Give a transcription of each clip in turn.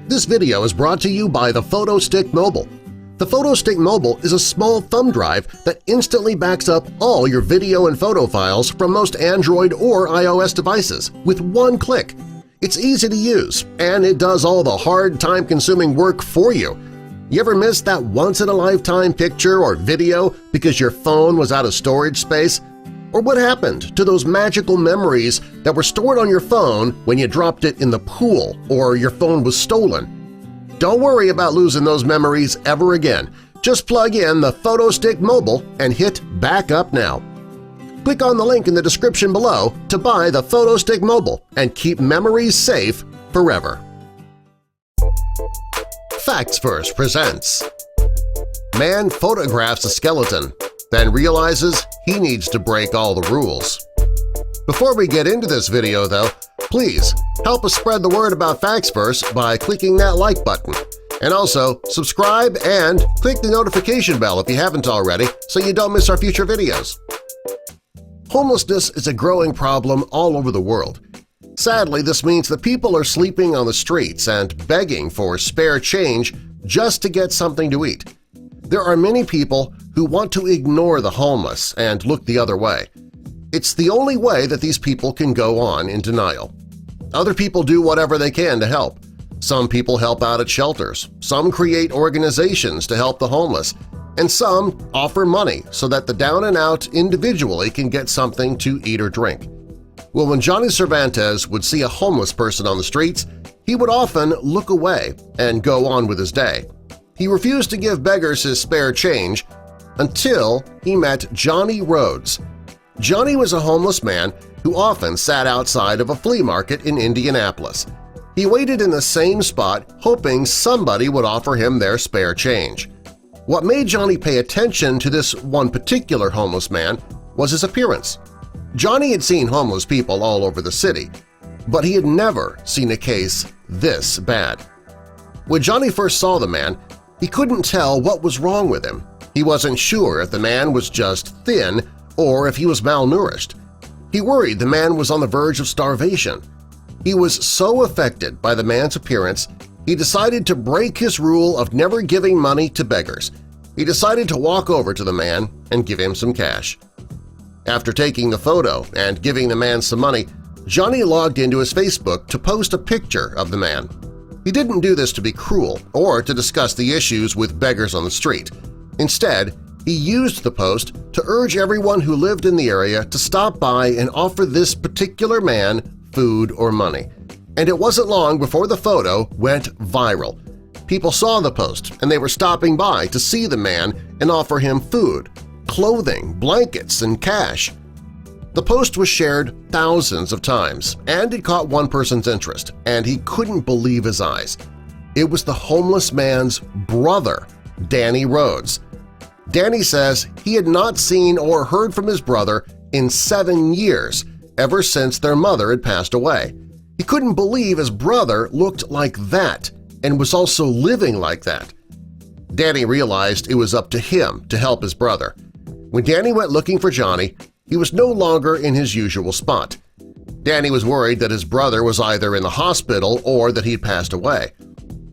This video is brought to you by the PhotoStick Mobile. The PhotoStick Mobile is a small thumb drive that instantly backs up all your video and photo files from most Android or iOS devices with one click. It's easy to use, and it does all the hard, time-consuming work for you. You ever miss that once-in-a-lifetime picture or video because your phone was out of storage space? Or what happened to those magical memories that were stored on your phone when you dropped it in the pool or your phone was stolen? Don't worry about losing those memories ever again. Just plug in the PhotoStick Mobile and hit Back Up Now. Click on the link in the description below to buy the PhotoStick Mobile and keep memories safe forever. Facts First presents Man photographs a skeleton, then realizes he needs to break all the rules. Before we get into this video, though, please help us spread the word about Facts First by clicking that like button. And also, subscribe and click the notification bell if you haven't already so you don't miss our future videos. Homelessness is a growing problem all over the world. Sadly, this means that people are sleeping on the streets and begging for spare change just to get something to eat. There are many people who want to ignore the homeless and look the other way. It's the only way that these people can go on in denial. Other people do whatever they can to help. Some people help out at shelters, some create organizations to help the homeless, and some offer money so that the down-and-out individually can get something to eat or drink. Well, when Johnny Cervantes would see a homeless person on the streets, he would often look away and go on with his day. He refused to give beggars his spare change until he met Johnny Rhodes. Johnny was a homeless man who often sat outside of a flea market in Indianapolis. He waited in the same spot hoping somebody would offer him their spare change. What made Johnny pay attention to this one particular homeless man was his appearance. Johnny had seen homeless people all over the city, but he had never seen a case this bad. When Johnny first saw the man, he couldn't tell what was wrong with him. He wasn't sure if the man was just thin or if he was malnourished. He worried the man was on the verge of starvation. He was so affected by the man's appearance, he decided to break his rule of never giving money to beggars. He decided to walk over to the man and give him some cash. After taking the photo and giving the man some money, Johnny logged into his Facebook to post a picture of the man. He didn't do this to be cruel or to discuss the issues with beggars on the street. Instead, he used the post to urge everyone who lived in the area to stop by and offer this particular man food or money. And it wasn't long before the photo went viral. People saw the post and they were stopping by to see the man and offer him food, clothing, blankets, and cash. The post was shared thousands of times, and it caught one person's interest, and he couldn't believe his eyes. It was the homeless man's brother, Danny Rhodes. Danny says he had not seen or heard from his brother in 7 years, ever since their mother had passed away. He couldn't believe his brother looked like that and was also living like that. Danny realized it was up to him to help his brother. When Danny went looking for Johnny, he was no longer in his usual spot. Danny was worried that his brother was either in the hospital or that he'd passed away.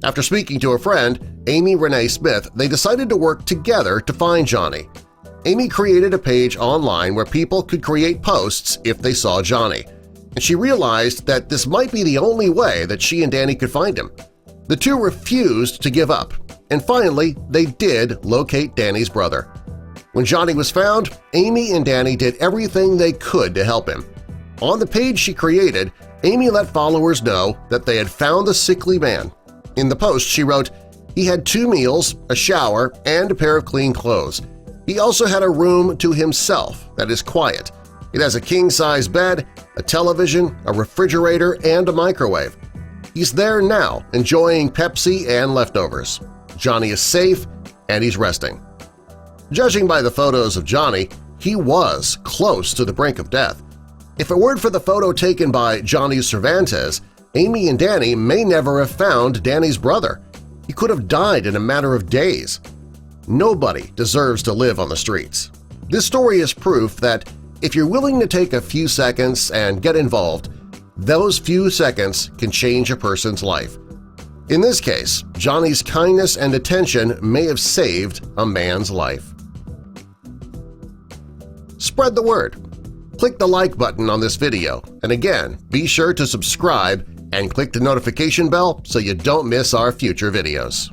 After speaking to a friend, Amy Renee Smith, they decided to work together to find Johnny. Amy created a page online where people could create posts if they saw Johnny, and she realized that this might be the only way that she and Danny could find him. The two refused to give up, and finally they did locate Danny's brother. When Johnny was found, Amy and Danny did everything they could to help him. On the page she created, Amy let followers know that they had found the sickly man. In the post she wrote, "He had 2 meals, a shower, and a pair of clean clothes. He also had a room to himself that is quiet. It has a king-size bed, a television, a refrigerator, and a microwave. He's there now enjoying Pepsi and leftovers. Johnny is safe and he's resting." Judging by the photos of Johnny, he was close to the brink of death. If it weren't for the photo taken by Johnny Cervantes, Amy and Danny may never have found Danny's brother. He could have died in a matter of days. Nobody deserves to live on the streets. This story is proof that if you're willing to take a few seconds and get involved, those few seconds can change a person's life. In this case, Johnny's kindness and attention may have saved a man's life. Spread the word. Click the like button on this video, and again, be sure to subscribe and click the notification bell so you don't miss our future videos.